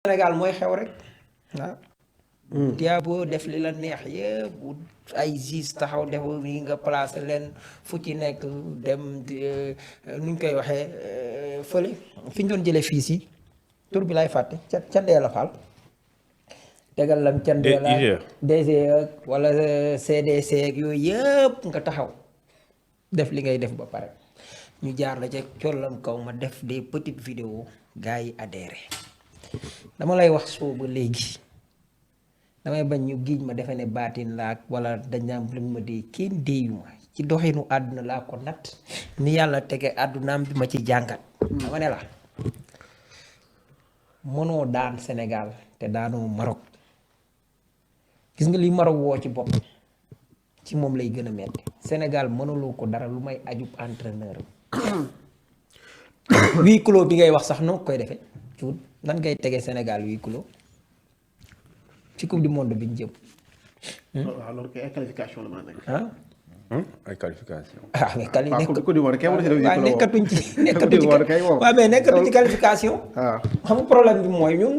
Sénégal mooy xew rek waaw. Diabo def li la neex yëpp ay gis taxaw def yi nga placé leen fu ci nekk dem nuñ koy waxee fële fi ñu doon jëlee fii si tur bi lay fàtte ca Ndéla Fall tegal lam ca Ndéla DG wala CDC ak yooyu yëpp nga taxaw def li ngay def ba pare ñu jaar la ca collam kaw ma def des petites vidéos gars yi adhéré dama lay wax soo ba léegi damay bañ ñu giiñ ma defe ne baatin laa wala dañ naan lu ma dee kenn déeyu ma ci doxinu àdduna laa ko natt ni yàlla tege àddunaam bi ma ci jàngat dama ne la mënoo daan Sénégal te daanoo Maroc gis nga li Maroc woo ci bopp ci moom lay gën a metti Sénégal mënuloo ko dara lu may ajub entraîneur huis clos bi ngay wax sax noo koy defee cuut nan ngay tege Sénégal huis clos ci coupe du monde bi ñu jëm. waaw loolu kay ay qualification la mën a nekk. ay qualification. Mais nekkatuñ ci qualification. xam nga problème bi mooy ñun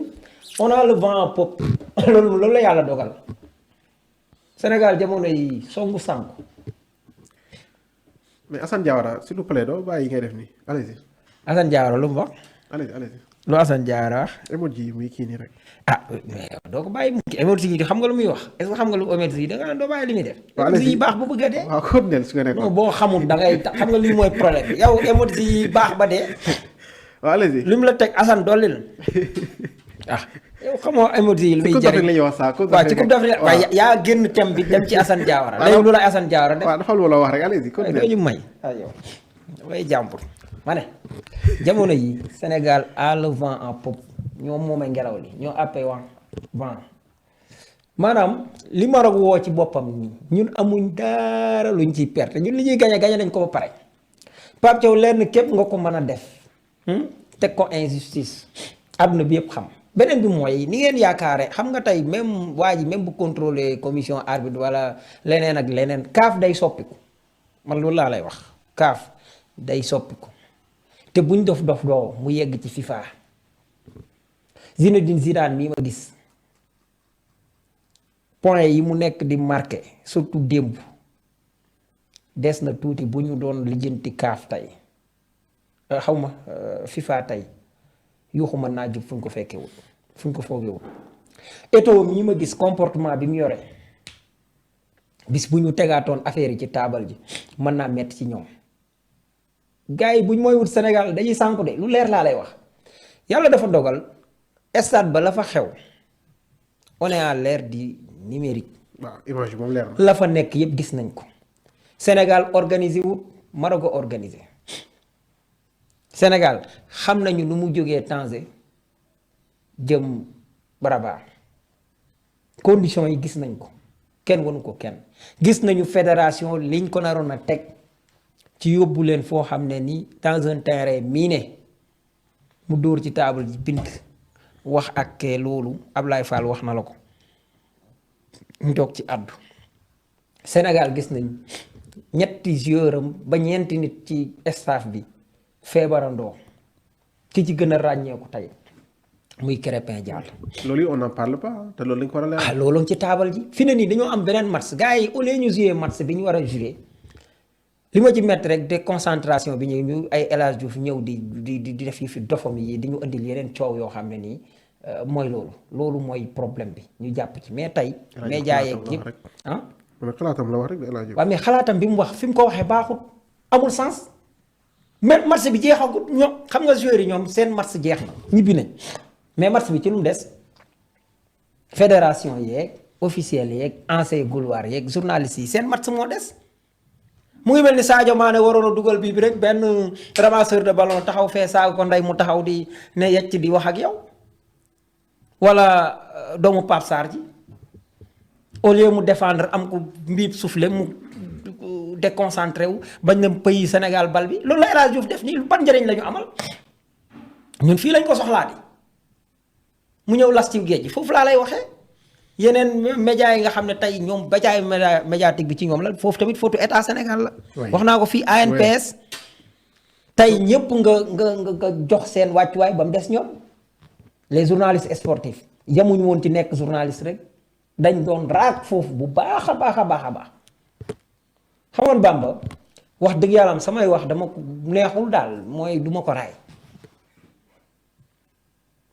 on a le vent en poupe loolu la yàlla dogal Sénégal jamono yi songu sànku. mais Assane Diawara s'il vous plaît doo bàyyi ngay def nii allez-y. Assane Diawara lu mu wax. allez-y. lu Assane Diawara wax. emoji yi muy kii nii rek. mais doo ko bàyyi mu émoji yi xam nga lu muy wax est-ce que xam nga lu émoji yi da nga doo bàyyi li muy def. émoji yi baax bu bëgg a dee. waaw kon del su nga nekkoon. non boo xamul da ngay xam nga lii mooy problème bi yow émoji yi baax ba dee. waaw allez-y. li mu la teg Assane dolli la yow xamoo émoji yi lu muy jariñ la ñuy wax saa waaw ci coupe d'Afrique waaye yaa génn thème bi dem ci Assane Diawara. léegi lu la Assane Diawara def. waaw dafa lu la wax rek allez-y. kon doo ñu may yow damay jàmbur ma ne jamono yi Sénégal a le vent en poupe ñoom moomay ngelaw li ñoo àppee vent maanaam li Maroc woo ci boppam nii ñun amuñ dara luñ ciy perte ñun li ñuy gañe nañ ko ba pare Pape Thiaw lenn képp nga ko mën a def teg ko injustice àdduna bi yëpp xam beneen bi mooy ni ngeen yaakaare xam nga tey même waa ji même bu contrôler commission arbitre wala leneen ak leneen CAF day soppiku man loolu laa lay wax CAF day soppiku te buñ dof doo mu yegg ci FIFA Zinedine Zidane mii ma gis point yi mu nekk di marqué surtout démb des na tuuti bu ñu doon lijjanti CAF tey xaw ma FIFA tey yuuxu mën naa jub fu ñu ko fekkewul fu ñu ko foogewul Eto'o mii ma gis comportement bi mu yore bis bu ñu tegaatoon affaire yi ci taabal ji mën naa metti ci ñoom gars yi bu ñu mooy wut Sénégal dañuy sànku de lu leer laa lay wax yàlla dafa dogal stade ba la fa xew on est à l'ère du numérique. waaw image moom leer na. la fa nekk yëpp gis nañ ko Sénégal organisé wut Maroc organisé Sénégal xam nañu nu mu jógee Tanger jëm Rabat conditions yi gis nañ ko kenn wanu ko kenn gis nañu fédération liñ ko naroon a teg ci yóbbu leen foo xam ne ni dans un terrain miné mu dóor ci table ji bind wax ak kee loolu Ablaye Fall wax na la ko ñu toog ci àddu Sénégal gis nañ ñetti joueuram ba ñeenti nit ci staff bi feebarandoo ki ci gën a ràññeeku tey muy Krépin Diatta. loolu on n'en parle pas te loolu lañ ko war a leeral. loolu ci taabal ji fi ne nii dañoo am beneen match gars yi au lieu ñu jouer match bi ñu war a jouer li ma ci métti rek de concentration bi ñu ay El Hadj Diouf ñëw di def yi fi dofam yi di ñu indil yeneen coow yoo xam ne nii mooy loolu mooy problème bi ñu jàpp ci mais tey. média yeeg yëpp man xalaatam la wax rek de El Hadj Diouf. waaw mais xalaatam bi mu wax fi mu ko waxee baaxut amul sens mais match bi jeexagut ñoom xam nga joueurs yi ñoom seen match jeex na ñibbi nañ mais match bi ci lu mu des fédération yeeg officiel yeeg ancien gloire yeeg journalistes yi seen match moo des. mu ngi mel ni Sadio Mané waroon a dugal bii bi rek benn ramasseur de ballon taxaw fee saaga ko ndey mu taxaw di ne yecc di wax ak yow wala doomu Pape Sarr ji au lieu mu défendre am ko mbiib soufflé mu déconcentré wu bañ na pays Sénégal bal bi loolu la El Hadj Diouf def nii ban njëriñ la ñu amal ñun fii lañ ko soxlaati mu ñëw las ci géej gi foofu laa lay waxee. yeneen médias yi nga xam ne tey ñoom bajaay médiatique bi ci ñoom la foofu tamit footu état Sénégal la. wax naa ko fii tey ñëpp nga jox seen wàccuwaay ba mu des ñoom les journalistes sportifs yamuñu woon ci nekk journaliste rek dañ doon raak foofu bu baax a baax a baax a baax xamoon Bamba wax dëgg yàlla am samay wax dama ko neexul daal mooy du ma ko raay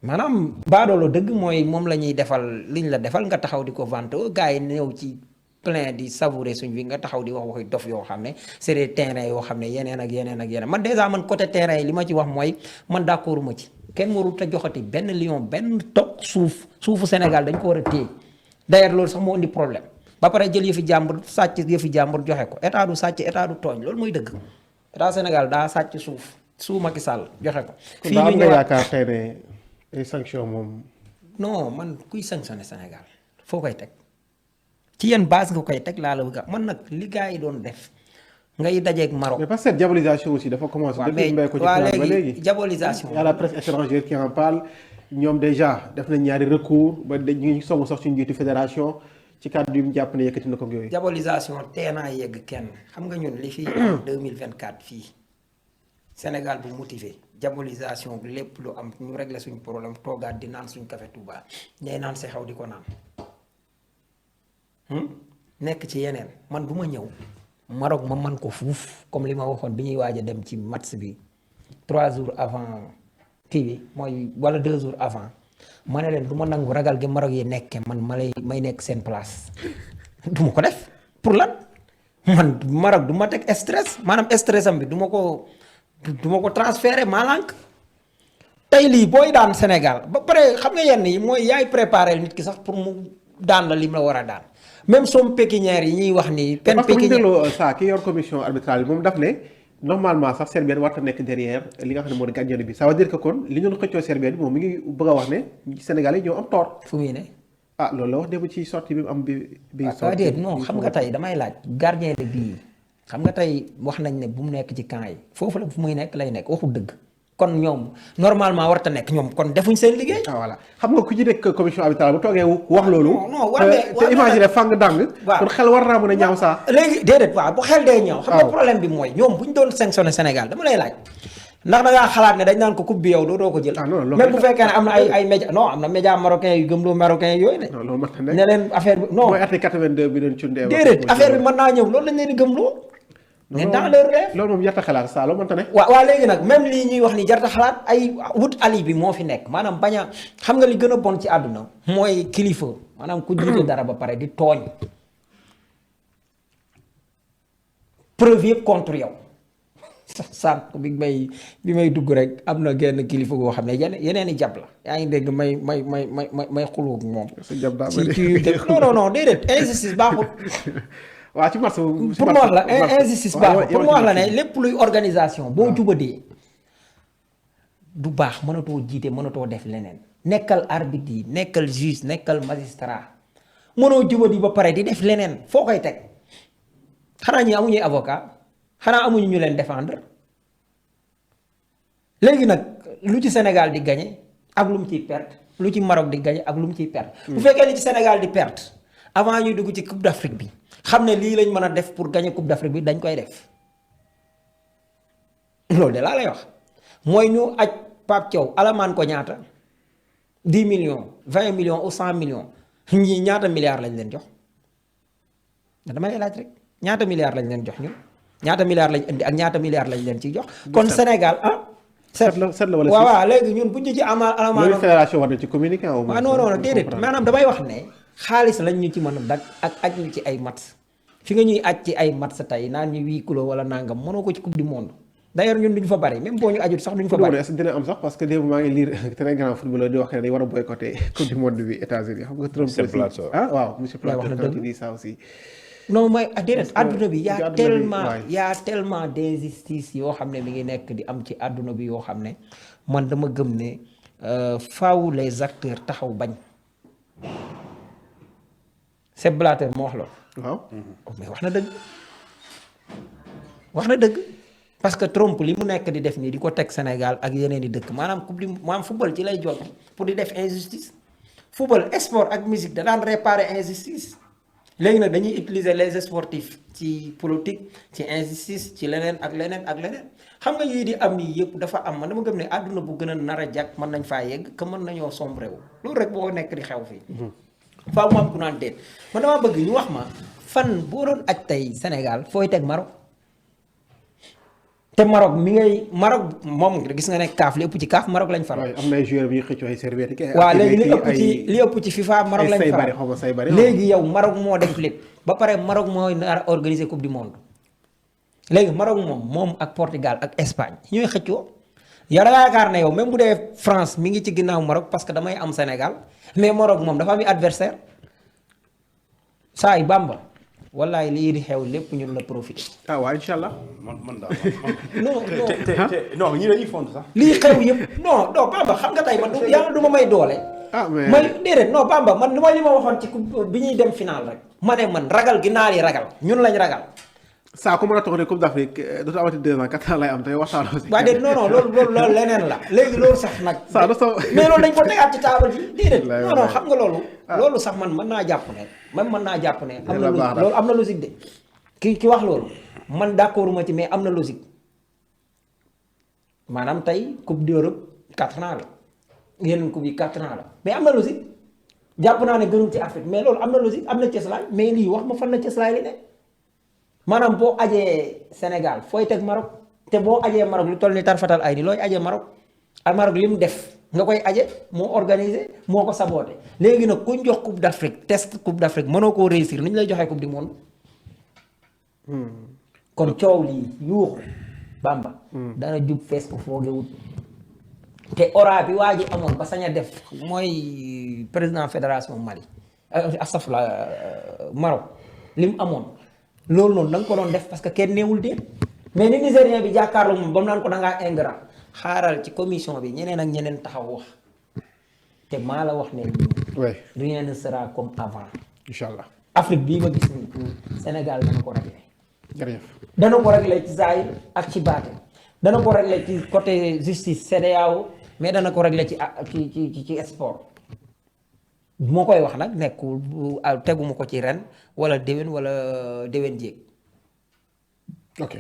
maanaam baadoolo dëgg mooy moom la ñuy defal liñ la defal nga taxaw di ko vante gars yi ñëw ci plein di savourer suñ bi nga taxaw di wax waxi dof yoo xam ne c'est des terrains yoo xam ne yeneen ak yeneen ak yeneen man déjà man côté terrain yi li ma ci wax mooy man d'accord ma ci kenn warul te joxati benn lion benn toq suufu Sénégal dañ ko war a téye d'ailleurs loolu sax moo indi problème ba pare jël yëfi jàmbur sàcc yëfi jàmbur joxe ko état du sàcc état du tooñ loolu mooy dëgg état Sénégal daa sàcc suuf Macky Sall joxe ko. fii ñu ñëwaat yaakaar tey ne ay sanction moom. non man kuy sanctionné Sénégal foo koy teg ci yenn base nga koy teg laa la bëgg man nag li gars yi doon def ngay dajeeg Maroc. mais parce que cette diabolisation aussi dafa commencé. depuis mbéy ko ci ba léegi diabolisation. y a la presse étrangère qui en parle ñoom déjà def nañ ñaari recours ba ñu ngi soog sax suñu njiitu fédération ci kàddu yu mu jàpp ne yëkkati na ko yooyu. diabolisation tee naa yegg kenn xam nga ñun li fi am 2024 fii Sénégal bu motivé diabolisation lépp lu am ñu régler suñu problème toogaat di naan suñu café Touba ñay naan si xaw di ko naan nekk ci yeneen man bu ma ñëw Maroc ma man ko fuuf comme li ma waxoon bi ñuy waaj a dem ci match bi 3 jours avant kii bi mooy wala 2 jours avant ma ne leen du ma nangu ragal gi Maroc yi nekke man may nekk seen place du ma ko def pour lan man Maroc du ma teg stress maanaam stress am bi du ma ko transféré maalank tey lii booy daan Sénégal ba pare xam nga yenn yi mooy yaay préparé nit ki sax pour mu daan la lim la war a daan même somme pécuniaire yi ñuy wax ni. peine pécuniaire saa ki yor commission arbitrale bi moom daf ne normalement sax Serbie warta nekk derrière li nga xam ne moo di gardien bi ça veut dire que kon li ñu xëccoo Serbie bi moom mi ngi bëgg a wax ne Sénégal yi ñoo am tort. fu muy ne. ah loolu la wax démb ci sortie bi mu am bi. sortie non xam nga tey damay laaj gardien de bii xam nga tey wax nañ ne bu mu nekk ci camp yi foofu la fu muy nekk lay nekk waxu dëgg. kon ñoom normalement warta nekk ñoom kon defuñ seen liggéey. ah voilà xam nga ku ci nekk commission arbitrale bu toogee wax loolu. non te imaginer fang dàng. waaw kon xel war naa mën a ñaaw saa. léegi déedéet waaw bu xel dee ñaaw. xam nga problème bi mooy ñoom bu ñu doon sanctionné Sénégal dama lay laaj. ndax da ngaa xalaat ne dañ naan ko coupe bi yow doo ko jël. ah non même bu fekkee ne am na ay média non am na média marocain yu gëmloo marocain yooyu de. non loolu mën na ne leen affaire bi non. mooy article 82 bi doon cundee. déedéet affaire bi mën naa ñëw loolu lañ leen di gëmloo. mais dans leur rêve. loolu moom jarta xalaat saa loolu mënta ne. waaw léegi nag même lii ñuy wax ni jarta xalaat ay wut ali bi moo fi nekk maanaam bañ a xam nga li gën a bon ci àdduna mooy kilifa maanaam ku jiite dara ba pare di tooñ preuve yëpp contre yow sànq bi may dugg rek am na genn kilifa goo xam ne yeneen i jàpp la yaa ngi dégg may xulóog moom. sa jàpp daa bëri ci non déedéet injustice baaxul. waaw ci marché pour mu wax la injustice baaxul pour mu wax la ne lépp luy organisation boo jubadee du baax mënatoo jiite mënatoo def leneen nekkal arbitre yi nekkal juge nekkal magistrat mënoo jubadi ba pare di def leneen foo koy teg xanaa ñi amuñuy avocat xanaa amuñu ñu leen défendre léegi nag lu ci Sénégal di gagné ak lu mu ciy perte lu ci Maroc di gagné ak lu mu ciy perte. bu fekkee li ci Sénégal di perte avant ñuy dugg ci Coupe d'Afrique bi. xam ne lii lañ mën a def pour gagner Coupe d'Afrique bi dañ koy def loolu de laa lay wax mooy ñu aj Pape Thiaw alamaan ko ñaata 10 millions 20 millions ou 100 millions ñii ñaata milliards lañ leen jox dama lay laaj rek ñaata milliards lañ leen jox ñun ñaata milliards lañ indi ak ñaata milliards lañ leen ciy jox. kon Sénégal seet la wala waaw léegi ñun bu ñu ci alamaan. loolu fédération war na ci communiquer. waaw non déedéet maanaam damay wax ne. xaalis lañ ñu ci mën a dag ak aj ñu ci ay match fi nga ñuy aj ci ay match tey naan ñu 8 kilos wala nangam mënoo ko ci coupe du monde d'ailleurs ñun duñ fa bari même boo ñu ajut sax duñ fa bari. est-ce que dina am sax parce que démb maa ngi lire très grand footballeur di wax ne dañu war a boycotter coupe du monde bi États-Unis xam nga Trump aussi waaw monsieur Plateau quand dit ça aussi. non mooy déedéet adduna bi y a tellement d'injustice yoo xam ne mi ngi nekk di am ci adduna bi yoo xam ne man dama gëm ne faaw les acteurs taxaw bañ. Sepp Blatter moo wax loolu. waaw mais wax na dëgg parce que Trump li mu nekk di def nii di ko teg Sénégal ak yeneen i dëkk maanaam coupe du maanaam football ci lay jot pour di def injustice football sport ak musique da daan réparer injustice léegi nag dañuy utiliser les sportifs ci politique ci injustice ci leneen ak leneen ak leneen xam nga yii di am nii yëpp dafa am man dama gëm ne àdduna bu gën a nar a jag mën nañ faa yegg que mën nañoo sombre wu loolu rek boo nekk di xew fii. faaw mu am ku naan déet man damaa bëgg ñu wax ma fan boo doon aj tey Sénégal fooy teg Maroc te Maroc mi ngay Maroc moom gis nga ne kaaf li ëpp ci kaaf Maroc lañ faral. am na ay joueurs yu xëccoo ay serviettes. waaw léegi li ëpp ci FIFA Maroc lañ faral léegi yow Maroc moo def lépp ba pare Maroc mooy nar a organiser coupe du monde léegi Maroc moom ak Portugal ak Espagne ñooy xëccoo yow da nga yaakaar ne yow même bu dee France mi ngi ci ginnaaw Maroc parce que damay am Sénégal mais Maroc moom dafa am adversaire saa yu Bamba wallaay lii di xew lépp ñun la profité. ah waaw incha allah. man daal non non ñii dañuy font sax. lii xew yëpp non Bamba xam nga tey man yàlla du ma may doole. ah mais may déedéet non Bamba man li ma waxoon ci bi ñuy dem final rek. ma ne man ragal gi naar yi ragal ñun lañ ragal. saa ku mën a toog ne Coupe d'Afrique dootu amati 2 ans 4 ans lay am tey waxtaan aussi. waaye déedéet non loolu leneen la léegi loolu sax nag. saa dafa mais loolu dañ ko tegaat ci taabal ji déedéet. non xam nga loolu. loolu sax man mën naa jàpp ne même mën naa jàpp ne. am na logique loolu am na logique de. ki wax loolu man d'accord ma ci mais am na logique maanaam tey Coupe d'Europe 4 ans la yeneen coupe yi 4 ans la mais am na logique jàpp naa ne gënul ci Afrique mais loolu am na logique am na cëslaay mais lii wax ma fan la cëslaay li ne. maanaam boo ajee Sénégal fooy teg Maroc te boo ajee Maroc lu toll ni tarfatal ay ni looy ajee Maroc ak Maroc li mu def nga koy aje moo organisé moo ko saboté léegi nag kuñ jox coupe d'Afrique test coupe d'Afrique mënoo koo réussir ni ñu lay joxee coupe du monde. kon coow lii yuuxu Bamba. dana jub fees ko foogewut te ora bi waa ji amoon ba sañ a def mooy président fédération Mali astafurlah Maroc li mu amoon. loolu noonu da nga ko doon def parce que kenn neewul déet mais ni Nigérien bi jàkkaarloo moom ba mu naan ko da ngaa ingrat xaaral ci commission bi ñeneen ak ñeneen taxaw wax te maa la wax ne oui rien ne sera comme avant. incha allah Afrique bii ma gis nii Sénégal dana ko réglé. jërëjëf dana ko réglé ci zahir ak ci baatin dana ko réglé ci côté justice CEDEAO mais dana ko réglé ci sport. moo koy wax nag nekkul teguma ko ci ren wala déwén wala déwén jéeg. ok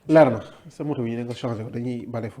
leer na sa moto bi ñu ne nga changé ko dañuy bale foofu